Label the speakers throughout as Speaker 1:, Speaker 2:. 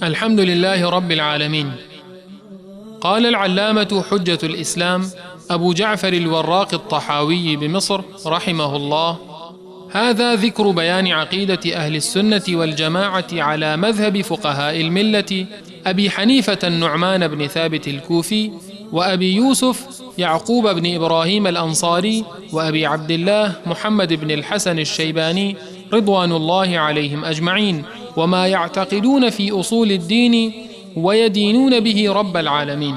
Speaker 1: الحمد لله رب العالمين. قال العلامة حجة الإسلام أبو جعفر الوراق الطحاوي بمصر رحمه الله: هذا ذكر بيان عقيدة أهل السنة والجماعة على مذهب فقهاء الملة أبي حنيفة النعمان بن ثابت الكوفي، وأبي يوسف يعقوب بن إبراهيم الأنصاري، وأبي عبد الله محمد بن الحسن الشيباني رضوان الله عليهم أجمعين، وما يعتقدون في أصول الدين ويدينون به رب العالمين.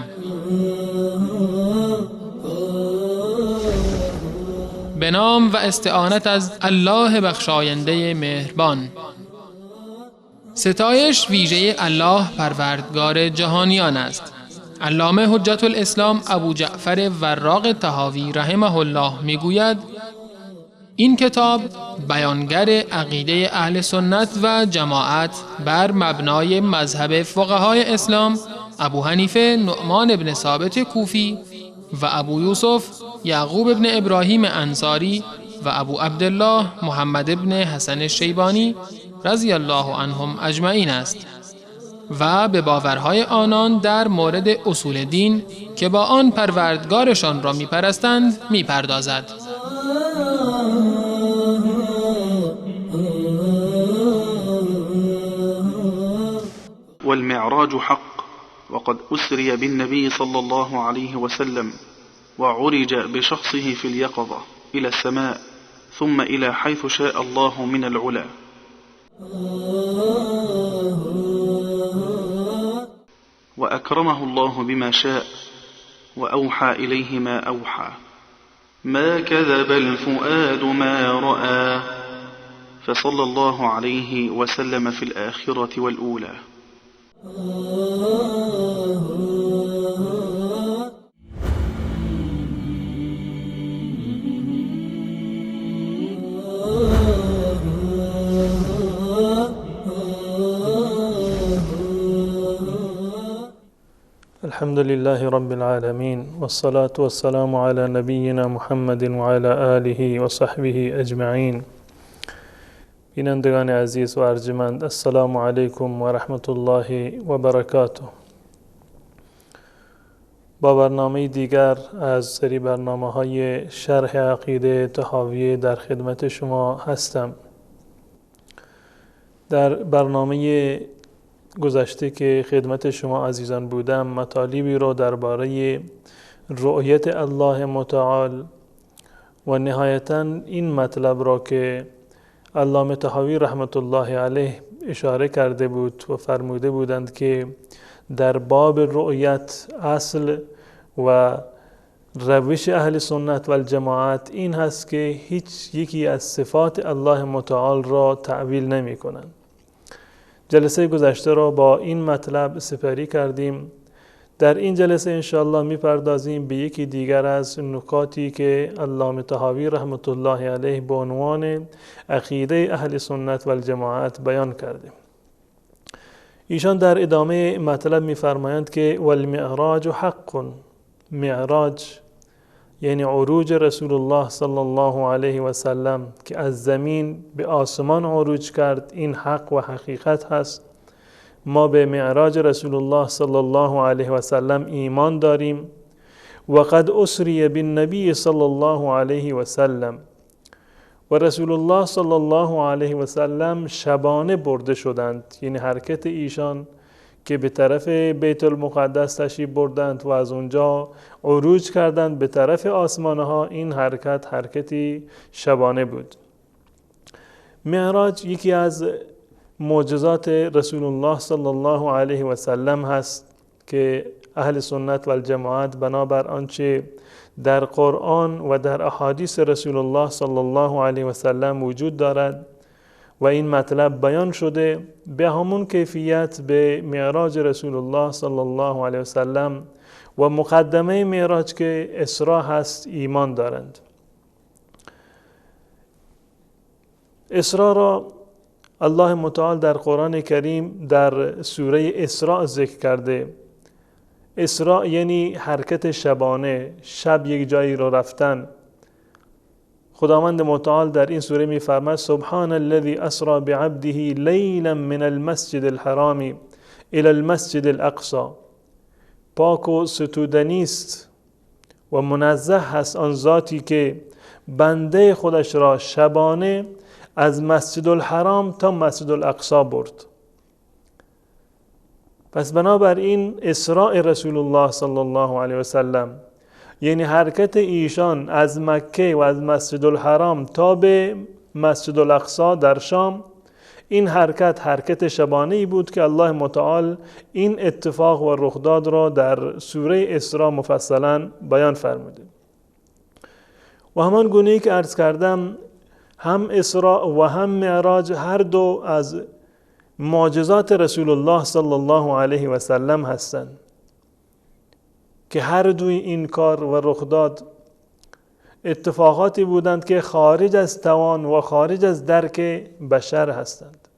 Speaker 1: به نام و استعانت از الله بخشاینده مهربان. ستایش ویژه الله پروردگار جهانیان است. علامه حجت الاسلام ابو جعفر وراق طحاوی رحمه الله میگوید: این کتاب بیانگر عقیده اهل سنت و جماعت بر مبنای مذهب فقهای اسلام ابو حنیفه نعمان بن ثابت کوفی و ابو یوسف یعقوب بن ابراهیم انصاری و ابو عبدالله محمد بن حسن الشیبانی رضی الله عنهم اجمعین است و به باورهای آنان در مورد اصول دین که با آن پروردگارشان را میپرستند میپردازد.
Speaker 2: والمعراج حق، وقد أسري بالنبي صلى الله عليه وسلم وعرج بشخصه في اليقظة إلى السماء ثم إلى حيث شاء الله من العلا، وأكرمه الله بما شاء وأوحى إليه ما أوحى. ما كذب الفؤاد ما رأى، فصلى الله عليه وسلم في الآخرة والأولى.
Speaker 3: الحمد لله رب العالمين، والصلاة والسلام على نبينا محمد وعلى آله وصحبه اجمعین. بینندگان عزیز و ارجمند، السلام علیکم و رحمت الله و برکاته. با برنامه دیگر از سری برنامه‌های شرح عقیده طحاوی در خدمت شما هستم. در برنامه گذشته که خدمت شما عزیزان بودم، مطالبی رو درباره رؤیت الله متعال و نهایتاً این مطلب را که علامه طحاوی رحمت الله علیه اشاره کرده بود و فرموده بودند که در باب رؤیت اصل و روش اهل سنت و الجماعت این هست که هیچ یکی از صفات الله متعال را تعویل نمی کنند. جلسه گذشته را با این مطلب سپری کردیم. در این جلسه انشاءالله میپردازیم به یکی دیگر از نکاتی که علامه طحاوی رحمت الله علیه به عنوان عقیده اهل سنت و الجماعت بیان کرده. ایشان در ادامه مطلب میفرمایند که والمعراج حق، معراج یعنی عروج رسول الله صلی الله علیه و سلم که از زمین به آسمان عروج کرد، این حق و حقیقت هست. ما به معراج رسول الله صلی الله علیه و سلم ایمان داریم. و قد اسری بالنبی صلی الله علیه و سلم، و رسول الله صلی الله علیه و سلم شبانه برده شدند، یعنی حرکت ایشان که به طرف بیت المقدس تشریف بردند و از اونجا عروج کردند به طرف آسمانها، این حرکتی شبانه بود. معراج یکی از معجزات رسول الله صلی الله علیه و سلم هست که اهل سنت و الجماعت بنابر آنچه در قرآن و در احادیث رسول الله صلی الله علیه و سلم وجود دارد و این مطلب بیان شده، به همون کیفیت به معراج رسول الله صلی الله علیه و سلم و مقدمه معراج که اسراء هست ایمان دارند. اسراء را الله متعال در قرآن کریم در سوره اسراء ذکر کرده. اسراء یعنی حرکت شبانه، شب یک جایی رو رفتن. خداوند متعال در این سوره می فرماید سبحان الذي اسرى بعبده لیلا من المسجد الحرام الی المسجد الاقصی، پاک و ستودنی است و منزه هست آن ذاتی که بنده خودش را شبانه از مسجد الحرام تا مسجد الاقصی برد. پس بنابراین اسراء رسول الله صلی الله علیه و سلم، یعنی حرکت ایشان از مکه و از مسجد الحرام تا به مسجد الاقصی در شام، این حرکت شبانه‌ای بود که الله متعال این اتفاق و رخداد را در سوره اسراء مفصلا بیان فرموده. و همان گونه‌ای که عرض کردم، هم اسراء و هم معراج هر دو از معجزات رسول الله صلی الله علیه و سلم هستند که هر دوی این کار و رخداد اتفاقاتی بودند که خارج از توان و خارج از درک بشر هستند.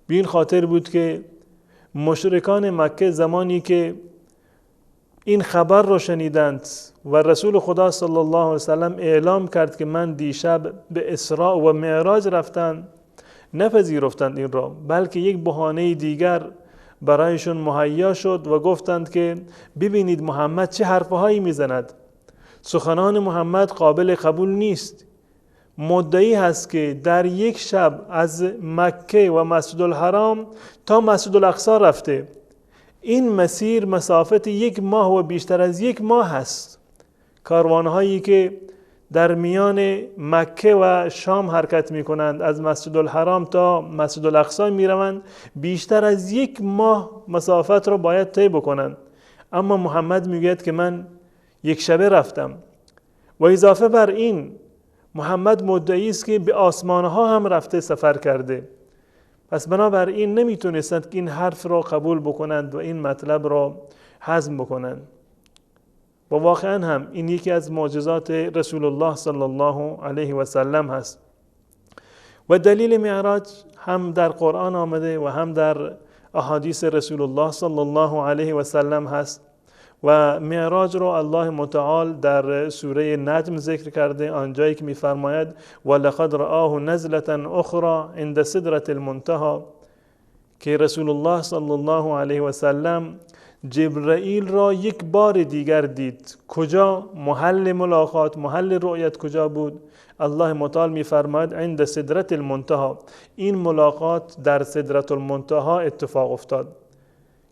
Speaker 3: به این خاطر بود که مشرکان مکه زمانی که این خبر را شنیدند و رسول خدا صلی الله علیه و سلم اعلام کرد که من دیشب به اسراء و معراج رفتم، نپذیرفتند این را، بلکه یک بهانه دیگر برایشون مهیا شد و گفتند که ببینید محمد چه حرفهایی میزند، سخنان محمد قابل قبول نیست. مدعی هست که در یک شب از مکه و مسجد الحرام تا مسجد الاقصی رفته. این مسیر مسافت 1 ماه و بیشتر از 1 ماه هست. کاروانهایی که در میان مکه و شام حرکت می کنند، از مسجد الحرام تا مسجد الاقصی می روند، بیشتر از 1 ماه مسافت را باید طی بکنند. اما محمد می گوید که من 1 شبه رفتم. و اضافه بر این محمد مدعی است که به آسمانها هم رفته سفر کرده. پس بنابراین نمیتونستند که این حرف را قبول بکنند و این مطلب را هضم بکنند. و واقعا هم این یکی از معجزات رسول الله صلی الله علیه و سلم هست. و دلیل معراج هم در قرآن آمده و هم در احادیث رسول الله صلی الله علیه و سلم هست. و معراج رو الله متعال در سوره نجم ذکر کرده، آنجایی که می‌فرماید ولقد رآه نزلة اخرى عند سدرة المنتهى، که رسول الله صلی الله علیه و سلم جبرائیل را 1 بار دیگر دید. کجا؟ محل ملاقات، محل رؤیت کجا بود؟ الله متعال می‌فرماید عند سدرة المنتهى. این ملاقات در سدرة المنتهى اتفاق افتاد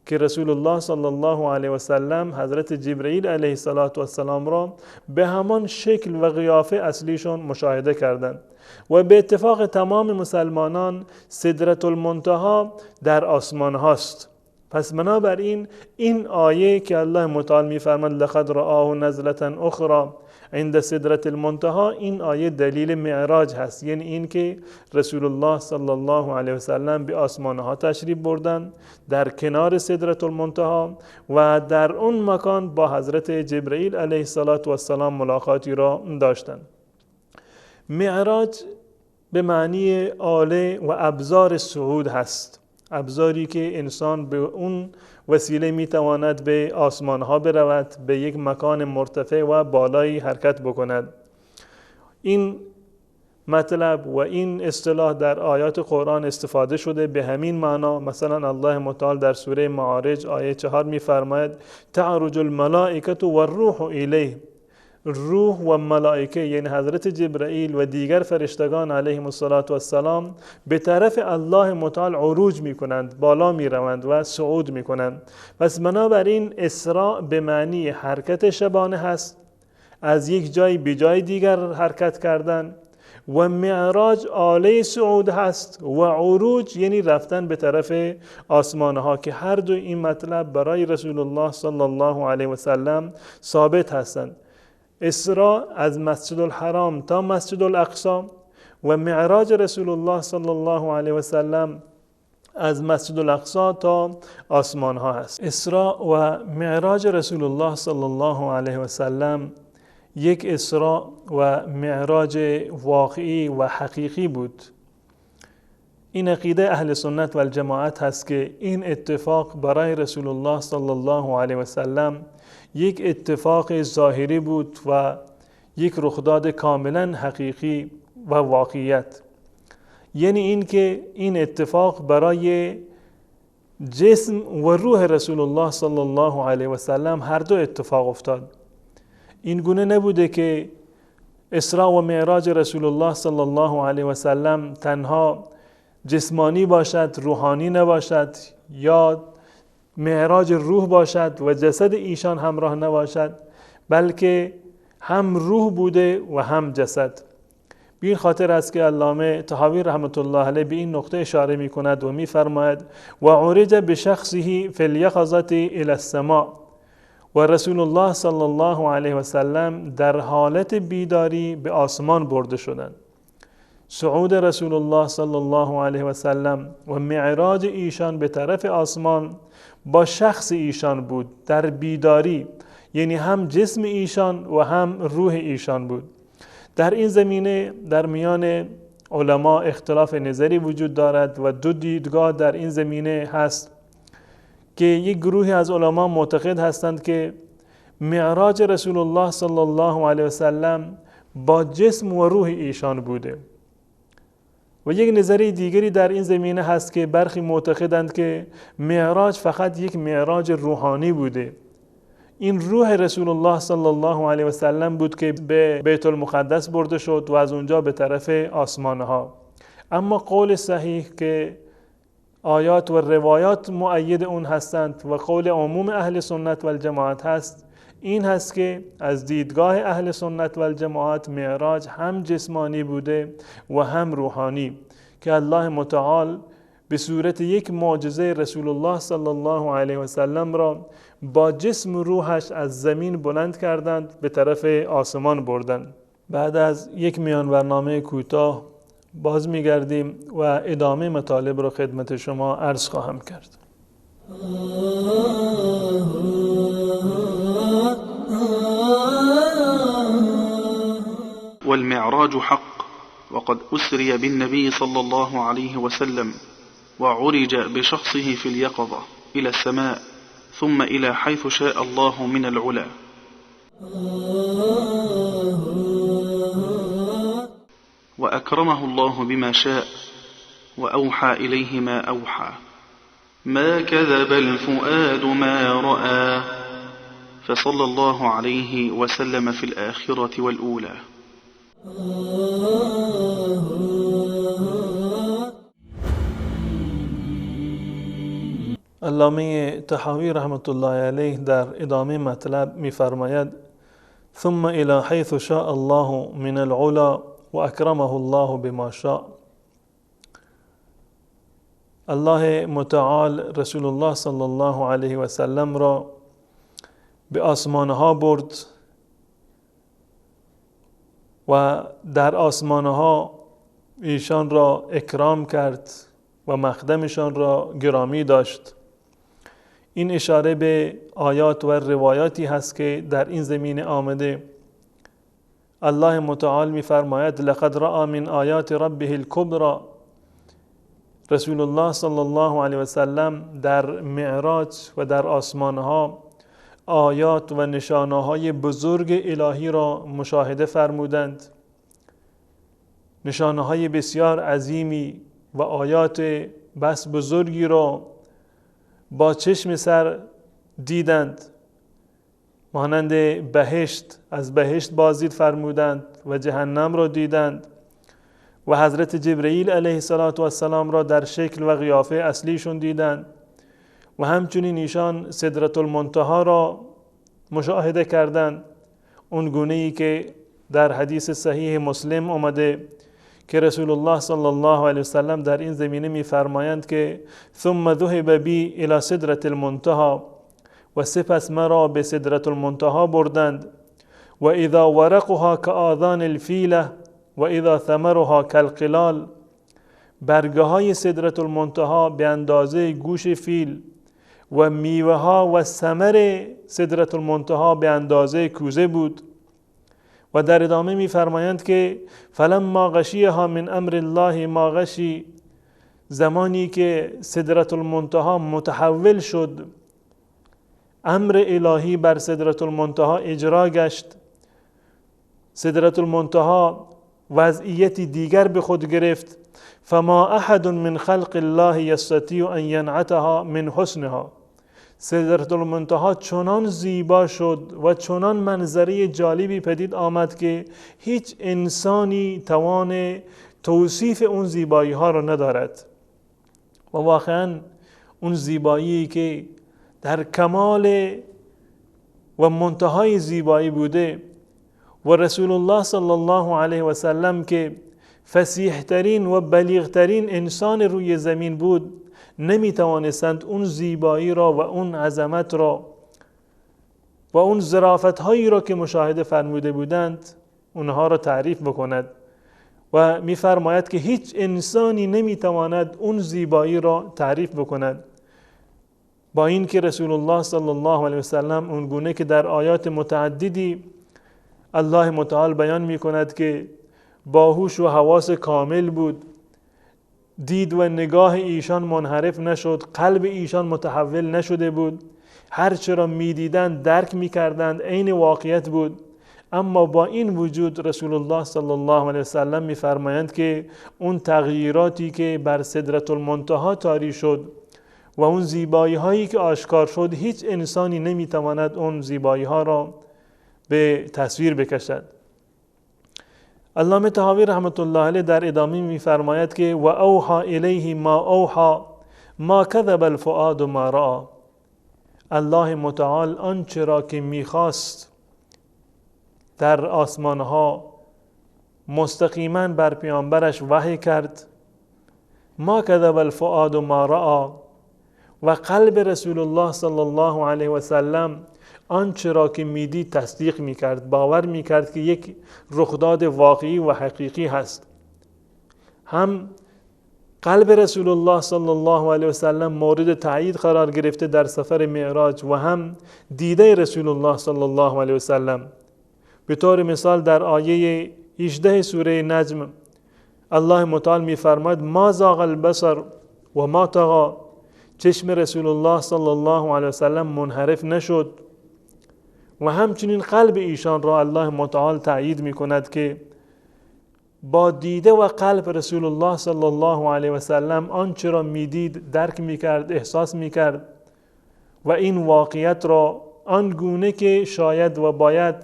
Speaker 3: که رسول الله صلی الله علیه و سلم حضرت جبرئیل علیه السلام را به همان شکل و قیافه اصلیشون مشاهده کردند. و به اتفاق تمام مسلمانان سدرة المنتهى در آسمان هاست. پس بنابراین این آیه که الله متعال می‌فرماید لقد رآه نزلة اخرى عند سدرة المنتهى، این آیه دلیل معراج هست، یعنی این که رسول الله صلی الله علیه و سلم به آسمان ها تشریف بردند، در کنار سدرة المنتهى و در اون مکان با حضرت جبرئیل علیه السلام ملاقاتی را داشتند. معراج به معنی آله و ابزار صعود هست، ابزاری که انسان به اون وسیله میتواند به آسمان ها برود، به یک مکان مرتفع و بالایی حرکت بکند. این مطلب و این اصطلاح در آیات قرآن استفاده شده به همین معنا. مثلا الله متعال در سوره معارج آیه 4 میفرماید تعرج الملائکة والروح الیه. روح و ملائکه یعنی حضرت جبرائیل و دیگر فرشتگان علیهم السلام به طرف الله متعال عروج می کنند، بالا می روند و صعود می کنند. پس بنابراین اسراء به معنی حرکت شبانه هست، از یک جای به جای دیگر حرکت کردن، و معراج آله صعود هست و عروج یعنی رفتن به طرف آسمان ها، که هر دو این مطلب برای رسول الله صلی الله علیه و سلم ثابت هستند. اسراء از مسجد الحرام تا مسجد الاقصی و معراج رسول الله صلی الله علیه و سلم از مسجد الاقصی تا آسمان ها هست. اسراء و معراج رسول الله صلی الله علیه و سلم یک اسراء و معراج واقعی و حقیقی بود. این عقیده اهل سنت و الجماعت هست که این اتفاق برای رسول الله صلی الله علیه و سلم یک اتفاق ظاهری بود و یک رخداد کاملا حقیقی و واقعیت. یعنی این که این اتفاق برای جسم و روح رسول الله صلی الله علیه و سلم هر دو اتفاق افتاد. این گونه نبوده که اسراء و معراج رسول الله صلی الله علیه و سلم تنها جسمانی باشد، روحانی نباشد، یا معراج روح باشد و جسد ایشان همراه نباشد، بلکه هم روح بوده و هم جسد. به این خاطر است که علامه طحاوی رحمت الله علیه به این نقطه اشاره می کند و می فرماید و عرج بشخصه فی الیقظة الی السماء، و رسول الله صلی الله علیه و سلم در حالت بیداری به آسمان برده شدند. صعود رسول الله صلی الله علیه و سلم و معراج ایشان به طرف آسمان با شخص ایشان بود در بیداری، یعنی هم جسم ایشان و هم روح ایشان بود. در این زمینه در میان علما اختلاف نظری وجود دارد و دو دیدگاه در این زمینه هست که یک گروهی از علما معتقد هستند که معراج رسول الله صلی الله علیه و سلم با جسم و روح ایشان بوده، و یک نظریه دیگری در این زمینه هست که برخی معتقدند که معراج فقط یک معراج روحانی بوده. این روح رسول الله صلی الله علیه و سلم بود که به بیت المقدس برده شد و از اونجا به طرف آسمانها. اما قول صحیح که آیات و روایات مؤید اون هستند و قول عموم اهل سنت و الجماعت هست، این هست که از دیدگاه اهل سنت و الجماعت معراج هم جسمانی بوده و هم روحانی، که الله متعال به صورت یک معجزه رسول الله صلی الله علیه و سلم را با جسم و روحش از زمین بلند کردند به طرف آسمان بردند. بعد از یک میان برنامه کوتاه باز میگردیم و ادامه مطالب را خدمت شما عرض خواهم کرد.
Speaker 2: والمعراج حق، وقد أسري بالنبي صلى الله عليه وسلم وعرج بشخصه في اليقظة إلى السماء ثم إلى حيث شاء الله من العلا. وأكرمه الله بما شاء وأوحى إليه ما أوحى. ما كذب الفؤاد ما رأى، فصلى الله عليه وسلم في الآخرة والأولى.
Speaker 3: علامه طحاوی رحمت الله علیه در ادامه مطلب می‌فرماید ثم الى حيث شاء الله من العلا و اکرمه الله بما شاء. الله متعال رسول الله صلی الله علیه و سلم را به آسمانها برد و در آسمانها ایشان را اکرام کرد و مقدمشان را گرامی داشت. این اشاره به آیات و روایاتی هست که در این زمینه آمده. الله متعال می فرماید لقد رأى من آیات ربه الكبرى. رسول الله صلی الله علیه و سلم در معراج و در آسمانها آیات و نشانه‌های بزرگ الهی را مشاهده فرمودند، نشانه‌های بسیار عظیمی و آیات بس بزرگی را با چشم سر دیدند، مانند بهشت، از بهشت بازدید فرمودند و جهنم را دیدند و حضرت جبرئیل علیه السلام را در شکل و قیافه اصلیشون دیدند و همچنین ایشان سدرة المنتهی را مشاهده کردند، اون گونه‌ای که در حدیث صحیح مسلم آمده که رسول الله صلی الله علیه وسلم در این زمینه می‌فرمایند که ثم ذهب بی الی سدرة المنتهی، و سپس مرا به سدرة المنتهی بردند و اذا ورقها کآذان الفیله و اذا ثمرها کالقلال. برگه های سدرة المنتهی به اندازه گوش فیل و میوه ها و ثمر سدرة المنتهی به اندازه کوزه بود. و در ادامه می‌فرمایند که فلما غشیها من امر الله ما غشی، زمانی که سدرة المنتهی متحول شد، امر الهی بر سدرة المنتهی اجرا گشت، سدرة المنتهی وضعیتی دیگر به خود گرفت. فما احد من خلق الله یستطیع ان ینعتها من حسنها. سدرة المنتهی چنان زیبا شد و چنان منظره جالبی پدید آمد که هیچ انسانی توان توصیف اون زیبایی ها را ندارد. و واقعا اون زیبایی که در کمال و منتهای زیبایی بوده و رسول الله صلی الله علیه و سلم که فصیح ترین و بلیغ ترین انسان روی زمین بود نمی توانستند اون زیبایی را و اون عظمت را و اون ظرافت هایی را که مشاهده فرموده بودند اونها را تعریف بکند و می فرماید که هیچ انسانی نمی تواند اون زیبایی را تعریف بکند. با این که رسول الله صلی الله علیه و سلم اون گونه که در آیات متعددی الله متعال بیان می کند که باهوش و حواس کامل بود، دید و نگاه ایشان منحرف نشد، قلب ایشان متحول نشده بود، هر چه را می دیدند درک می کردند، عین واقعیت بود. اما با این وجود رسول الله صلی الله علیه و سلم می فرمایند که اون تغییراتی که بر سدرة المنتهی طاری شد و اون زیبایی هایی که آشکار شد هیچ انسانی نمی تواند اون زیبایی ها را به تصویر بکشد. علامه طحاوی رحمت الله علیه در ادامه می فرماید که و اوحى الیه ما اوحى ما کذب الفؤاد ما رأى. الله متعال آنچه را که می خواست در آسمان ها مستقیما بر پیامبرش وحی کرد. ما کذب الفؤاد ما رأى و قلب رسول الله صلی الله علیه و سلم آنچه را که میدید تصدیق میکرد، باور میکرد که یک رخداد واقعی و حقیقی هست. هم قلب رسول الله صلی الله علیه و سلم مورد تایید قرار گرفته در سفر معراج و هم دیده رسول الله صلی الله علیه و سلم. به طور مثال در آیه 18 سوره نجم الله متعال میفرماید ما زاغ البصر و ما طغى. چشم رسول الله صلی الله علیه و سلم منحرف نشد و همچنین قلب ایشان را الله متعال تأیید می کند که با دیده و قلب رسول الله صلی الله علیه و سلم آنچه را می دید درک می کرد، احساس می کرد و این واقعیت را آنگونه که شاید و باید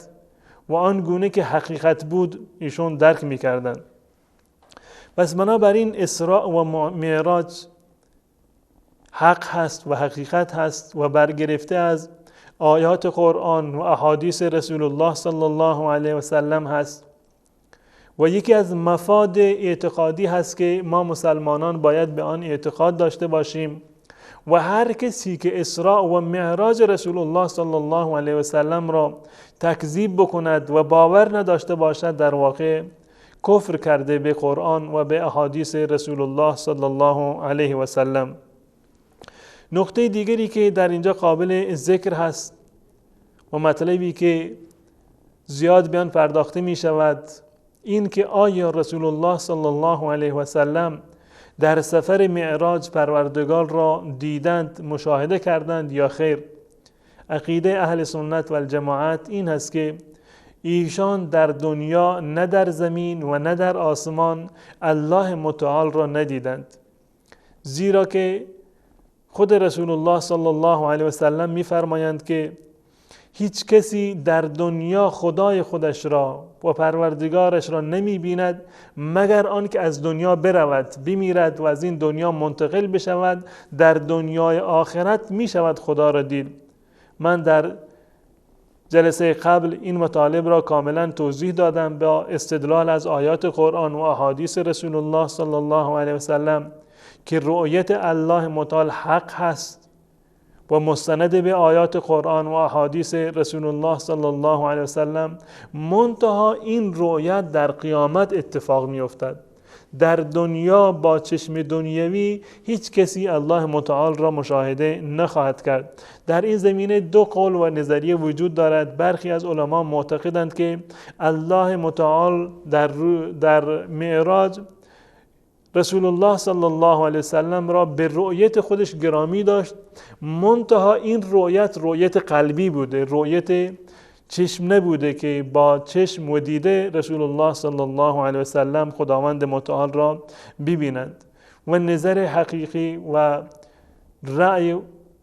Speaker 3: و آنگونه که حقیقت بود ایشون درک می کردن. پس بنابراین اسراء و معراج حق هست و حقیقت هست و برگرفته از آیات قرآن و احادیث رسول الله صلی الله علیه و سلم هست و یکی از مفاد اعتقادی هست که ما مسلمانان باید به آن اعتقاد داشته باشیم و هر کسی که اسراء و معراج رسول الله صلی الله علیه و سلم را تکذیب بکند و باور نداشته باشد در واقع کفر کرده به قرآن و به احادیث رسول الله صلی الله علیه و سلم. نقطه دیگری که در اینجا قابل ذکر هست و مطلبی که زیاد بیان پرداخته می شود این که آیا رسول الله صلی الله علیه و سلم در سفر معراج پروردگار را دیدند، مشاهده کردند یا خیر؟ عقیده اهل سنت و الجماعت این هست که ایشان در دنیا نه در زمین و نه در آسمان الله متعال را ندیدند، زیرا که خود رسول الله صلی الله علیه و سلم می‌فرمایند که هیچ کسی در دنیا خدای خودش را و پروردگارش را نمی‌بیند مگر آنکه از دنیا برود، بمیرد و از این دنیا منتقل بشود. در دنیای آخرت می‌شود خدا را دید. من در جلسه قبل این مطالب را کاملا توضیح دادم با استدلال از آیات قرآن و احادیث رسول الله صلی الله علیه و سلم که رؤیت الله متعال حق هست و مستند به آیات قرآن و احادیث رسول الله صلی الله علیه و سلم. منتها این رؤیت در قیامت اتفاق می افتد. در دنیا با چشم دنیوی هیچ کسی الله متعال را مشاهده نخواهد کرد. در این زمینه دو قول و نظریه وجود دارد. برخی از علما معتقدند که الله متعال در معراج رسول الله صلی الله علیه وسلم را به رؤیت خودش گرامی داشت، منتها این رؤیت قلبی بوده، رؤیت چشم نبوده که با چشم و دیده رسول الله صلی الله علیه و سلم خداوند متعال را ببینند. و نظر حقیقی و رأی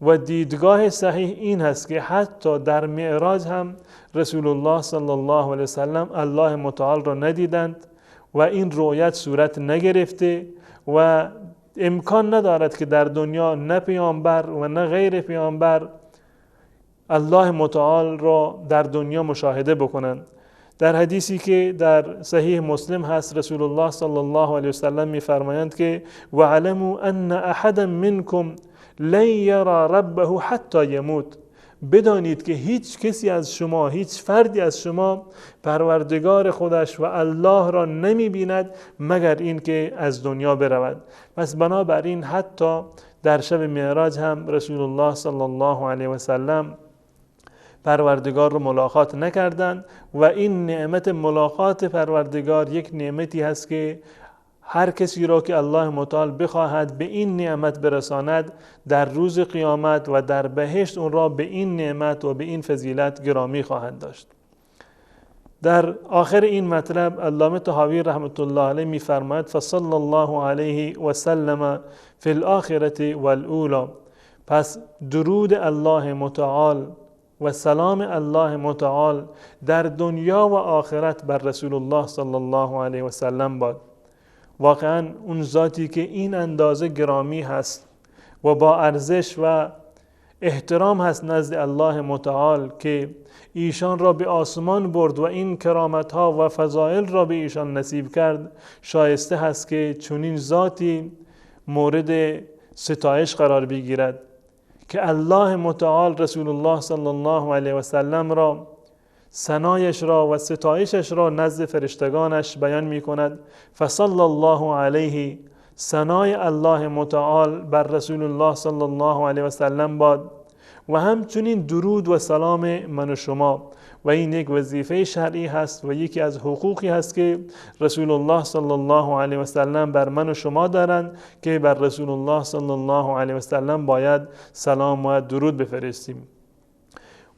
Speaker 3: و دیدگاه صحیح این هست که حتی در معراج هم رسول الله صلی الله علیه و سلم الله متعال را ندیدند و این رؤیت صورت نگرفته و امکان ندارد که در دنیا نه پیامبر و نه غیر پیامبر الله متعال را در دنیا مشاهده بکنند. در حدیثی که در صحیح مسلم هست رسول الله صلی الله علیه و سلم می‌فرمایند که وَعَلَمُوا أَنَّ أَحَدًا مِنْكُمْ لَنْ يَرَى رَبَّهُ حَتَّى يَمُوتَ. بدانید که هیچ کسی از شما، هیچ فردی از شما پروردگار خودش و الله را نمی بیند مگر این که از دنیا برود. پس بنابراین حتی در شب معراج هم رسول الله صلی الله علیه و سلم پروردگار رو ملاقات نکردند و این نعمت ملاقات پروردگار یک نعمتی هست که هر کسی را که الله متعال بخواهد به این نعمت برساند در روز قیامت و در بهشت اون را به این نعمت و به این فضیلت گرامی خواهد داشت. در آخر این مطلب علامه طحاوی رحمت الله علیه می‌فرماید فصلی الله علیه و سلم فی الاخره والاولی. پس درود الله متعال و سلام الله متعال در دنیا و آخرت بر رسول الله صلی الله علیه و سلم باد. واقعا اون ذاتی که این اندازه گرامی هست و با ارزش و احترام هست نزد الله متعال که ایشان را به آسمان برد و این کرامت ها و فضائل را به ایشان نصیب کرد، شایسته هست که چنین ذاتی مورد ستایش قرار بگیرد که الله متعال رسول الله صلی الله علیه و سلم را ثنایش را و ستایشش را نزد فرشتگانش بیان می کند. فصلی الله علیه، ثنای الله متعال بر رسول الله صلی الله علیه و سلم باد و همچنین درود و سلام من و شما. و این یک وظیفه شرعی هست و یکی از حقوقی هست که رسول الله صلی الله علیه و سلم بر من و شما دارند که بر رسول الله صلی الله علیه و سلم باید سلام و درود بفرستیم.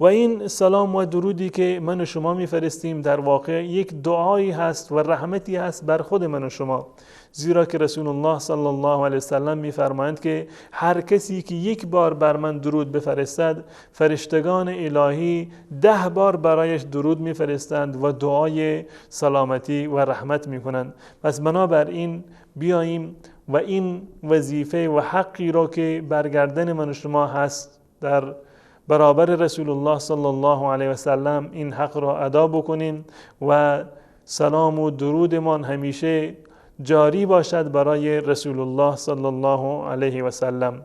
Speaker 3: و این سلام و درودی که من و شما میفرستیم در واقع یک دعایی هست و رحمتی هست بر خود من و شما، زیرا که رسول الله صلی الله علیه وسلم میفرمایند که هر کسی که یک بار بر من درود بفرستد فرشتگان الهی 10 بار برایش درود میفرستند و دعای سلامتی و رحمت میکنند. پس بنابراین بیاییم و این وظیفه و حقی را که برگردن من و شما هست در برابر رسول الله صلی الله علیه و سلم این حق را ادا بکنیم و سلام و درودمان همیشه جاری باشد برای رسول الله صلی الله علیه و سلم.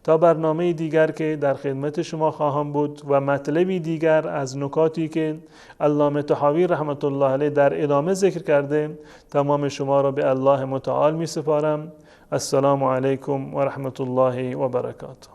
Speaker 3: تا برنامه دیگر که در خدمت شما خواهم بود و مطلبی دیگر از نکاتی که علامه طحاوی رحمت الله علیه در ادامه ذکر کرده، تمام شما را به الله متعال می سپارم. السلام علیکم و رحمت الله و برکاته.